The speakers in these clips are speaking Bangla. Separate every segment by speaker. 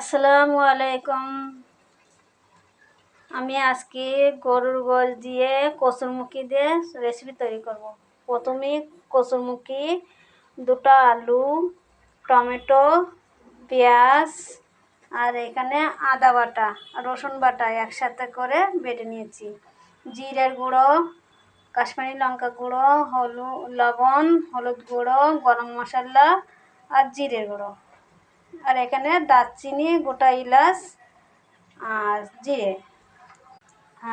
Speaker 1: আসসালামু আলাইকুম। আমি আজকে গরুর গোশ দিয়ে কসুরমুখী দিয়ে রেসিপি তৈরি করব। প্রথমে কসুরমুখী, দুটো আলু, টমেটো, পেঁয়াজ আর এখানে আদা বাটা রসুন বাটা একসাথে করে বেটে নিয়েছি। জিরের গুঁড়ো, কাশ্মীরি লঙ্কা গুঁড়ো, লবণ, হলুদ গুঁড়ো, গরম মশলা আর জিরের গুঁড়ো। আর এখানে দারচিনি, গোটা এলাচ আর জিরে।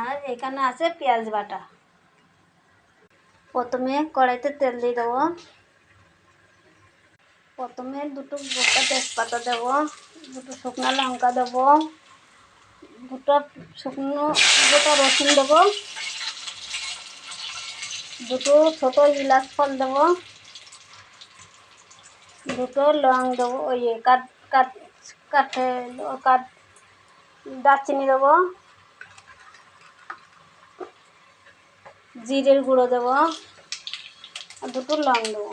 Speaker 1: আর এখানে আছে পেঁয়াজ বাটা। প্রথমে কড়াইতে তেল দিয়ে দেবো। প্রথমে দুটো গোটা তেজপাতা দেবো, দুটো শুকনো লঙ্কা দেবো, দুটো গোটা রসুন দেবো, দুটো ছোটো এলাচ ফল দেবো, দুটো লং দেবো, কাঠ দারচিনি দেবো, জিরের গুঁড়ো দেবো আর দুটো লং দেবো।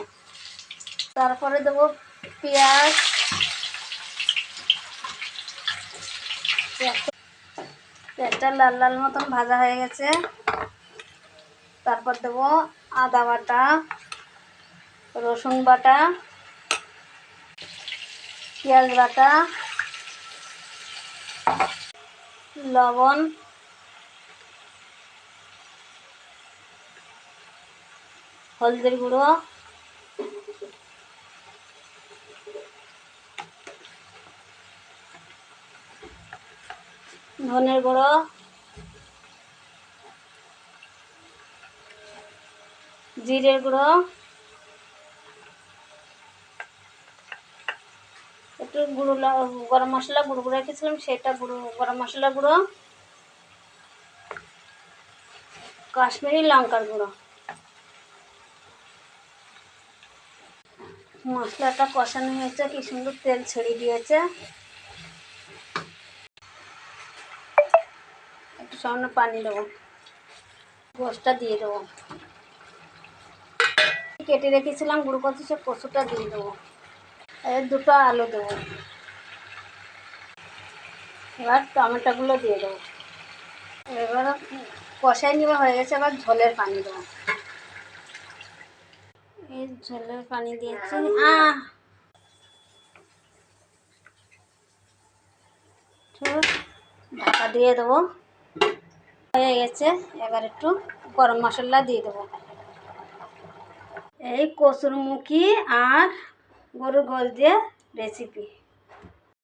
Speaker 1: তারপরে দেবো পেঁয়াজ, পেঁয়াজটা লাল লাল মতন ভাজা হয়ে গেছে। তারপর দেবো আদা বাটা, রসুন বাটা, পেঁয়াজ বাটা, লবণ, হলদির গুঁড়ো, ধনের গুঁড়ো, জিরের গুঁড়ো, একটু গরম মশলা গুঁড়ো করে রেখেছিলাম সেটা গরম মশলা গুঁড়ো, কাশ্মীরি লঙ্কার গুঁড়ো। মশলাটা কষানো হয়েছে, কি সুন্দর তেল ছেড়ে দিয়েছে। একটু সামান্য পানি দেবো, গোশটা দিয়ে দেবো। কেটে রেখেছিলাম গুঁড়ো করতে, সে কচুটা দিয়ে দেবো। এর দুটো আলু দেবো। এবার টমেটোগুলো দিয়ে দেবো। এবার কষাই নেওয়া হয়ে গেছে, এবার ঝোলের পানি দেবো। এই ঝোলের পানি দিয়েছি। ঢাকা দিয়ে দেবো। হয়ে গেছে, এবার একটু গরম মশলা দিয়ে দেবো। এই কসুরমুখী আর গরুর গোশ দিয়ে রেসিপি।